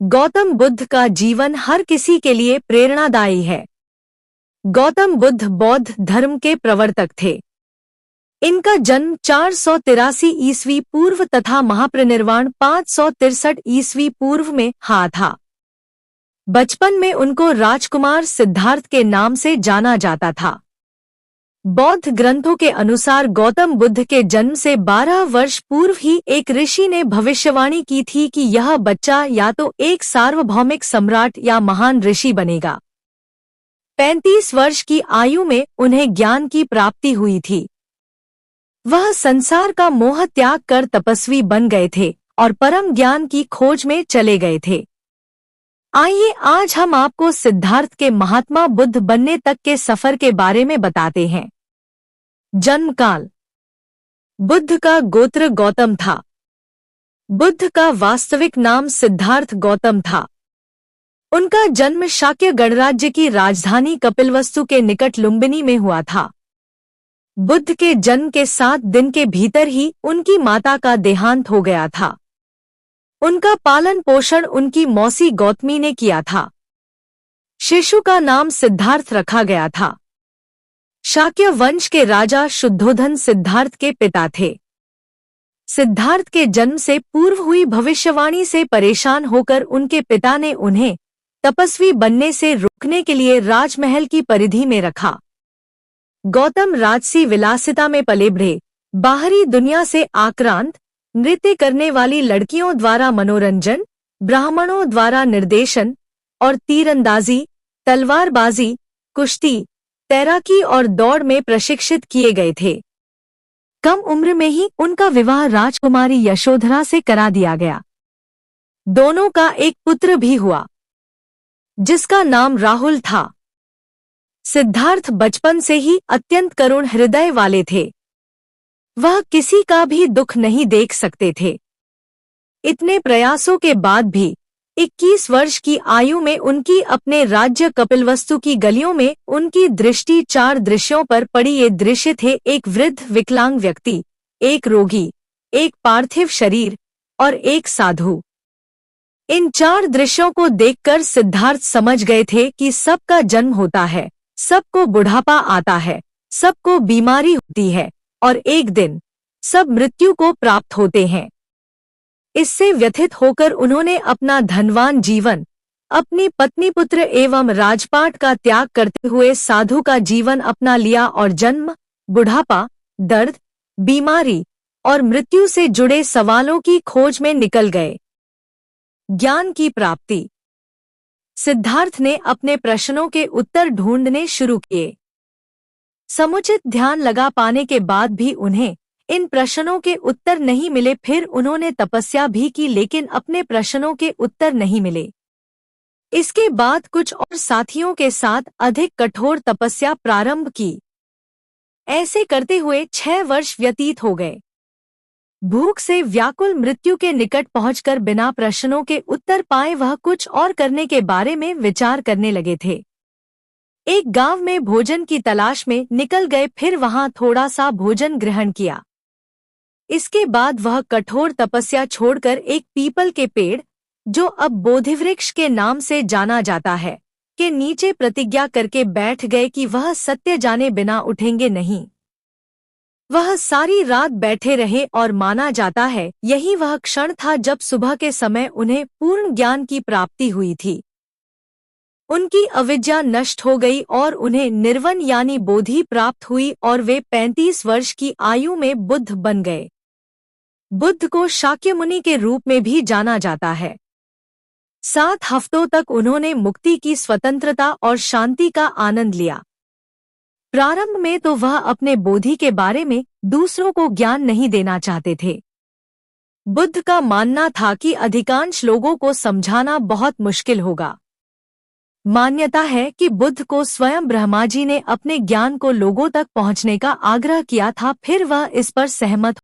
गौतम बुद्ध का जीवन हर किसी के लिए प्रेरणादायी है। गौतम बुद्ध बौद्ध धर्म के प्रवर्तक थे। इनका जन्म 483 ईस्वी पूर्व तथा महापरिनिर्वाण 563 ईस्वी पूर्व में हुआ था। बचपन में उनको राजकुमार सिद्धार्थ के नाम से जाना जाता था। बौद्ध ग्रंथों के अनुसार गौतम बुद्ध के जन्म से 12 वर्ष पूर्व ही एक ऋषि ने भविष्यवाणी की थी कि यह बच्चा या तो एक सार्वभौमिक सम्राट या महान ऋषि बनेगा। 35 वर्ष की आयु में उन्हें ज्ञान की प्राप्ति हुई थी। वह संसार का मोह त्याग कर तपस्वी बन गए थे और परम ज्ञान की खोज में चले गए थे। आइए आज हम आपको सिद्धार्थ के महात्मा बुद्ध बनने तक के सफर के बारे में बताते हैं। जन्मकाल। बुद्ध का गोत्र गौतम था। बुद्ध का वास्तविक नाम सिद्धार्थ गौतम था। उनका जन्म शाक्य गणराज्य की राजधानी कपिलवस्तु के निकट लुम्बिनी में हुआ था। बुद्ध के जन्म के 7 दिन के भीतर ही उनकी माता का देहांत हो गया था। उनका पालन पोषण उनकी मौसी गौतमी ने किया था। शिशु का नाम सिद्धार्थ रखा गया था। शाक्य वंश के राजा शुद्धोधन सिद्धार्थ के पिता थे। सिद्धार्थ के जन्म से पूर्व हुई भविष्यवाणी से परेशान होकर उनके पिता ने उन्हें तपस्वी बनने से रोकने के लिए राजमहल की परिधि में रखा। गौतम राजसी विलासिता में पले बढ़े, बाहरी दुनिया से आक्रांत, नृत्य करने वाली लड़कियों द्वारा मनोरंजन, ब्राह्मणों द्वारा निर्देशन और तीरंदाजी, तलवारबाजी, कुश्ती, तैराकी और दौड़ में प्रशिक्षित किए गए थे। कम उम्र में ही उनका विवाह राजकुमारी यशोधरा से करा दिया गया। दोनों का एक पुत्र भी हुआ, जिसका नाम राहुल था। सिद्धार्थ बचपन से ही अत्यंत करुण हृदय वाले थे। वह किसी का भी दुख नहीं देख सकते थे। इतने प्रयासों के बाद भी 21 वर्ष की आयु में उनकी अपने राज्य कपिलवस्तु की गलियों में उनकी दृष्टि 4 दृश्यों पर पड़ी। ये दृश्य थे: एक वृद्ध विकलांग व्यक्ति, एक रोगी, एक पार्थिव शरीर और एक साधु। इन 4 दृश्यों को देखकर सिद्धार्थ समझ गए थे कि सबका जन्म होता है, सबको बुढ़ापा आता है, सबको बीमारी होती है और एक दिन सब मृत्यु को प्राप्त होते हैं। इससे व्यथित होकर उन्होंने अपना धनवान जीवन, अपनी पत्नी, पुत्र एवं राजपाट का त्याग करते हुए साधु का जीवन अपना लिया और जन्म, बुढ़ापा, दर्द, बीमारी और मृत्यु से जुड़े सवालों की खोज में निकल गए। ज्ञान की प्राप्ति। सिद्धार्थ ने अपने प्रश्नों के उत्तर ढूंढने शुरू किए। समुचित ध्यान लगा पाने के बाद भी उन्हें इन प्रश्नों के उत्तर नहीं मिले। फिर उन्होंने तपस्या भी की, लेकिन अपने प्रश्नों के उत्तर नहीं मिले। इसके बाद कुछ और साथियों के साथ अधिक कठोर तपस्या प्रारंभ की। ऐसे करते हुए 6 वर्ष व्यतीत हो गए। भूख से व्याकुल मृत्यु के निकट पहुंचकर बिना प्रश्नों के उत्तर पाए वह कुछ और करने के बारे में विचार करने लगे थे। एक गांव में भोजन की तलाश में निकल गए, फिर वहां थोड़ा सा भोजन ग्रहण किया। इसके बाद वह कठोर तपस्या छोड़कर एक पीपल के पेड़, जो अब बोधिवृक्ष के नाम से जाना जाता है, के नीचे प्रतिज्ञा करके बैठ गए कि वह सत्य जाने बिना उठेंगे नहीं। वह सारी रात बैठे रहे और माना जाता है यही वह क्षण था जब सुबह के समय उन्हें पूर्ण ज्ञान की प्राप्ति हुई थी। उनकी अविद्या नष्ट हो गई और उन्हें निर्वन यानी बोधि प्राप्त हुई और वे 35 वर्ष की आयु में बुद्ध बन गए। बुद्ध को शाक्य मुनि के रूप में भी जाना जाता है। 7 हफ्तों तक उन्होंने मुक्ति की स्वतंत्रता और शांति का आनंद लिया। प्रारंभ में तो वह अपने बोधि के बारे में दूसरों को ज्ञान नहीं देना चाहते थे। बुद्ध का मानना था कि अधिकांश लोगों को समझाना बहुत मुश्किल होगा। मान्यता है कि बुद्ध को स्वयं ब्रह्मा जी ने अपने ज्ञान को लोगों तक पहुंचने का आग्रह किया था, फिर वह इस पर सहमत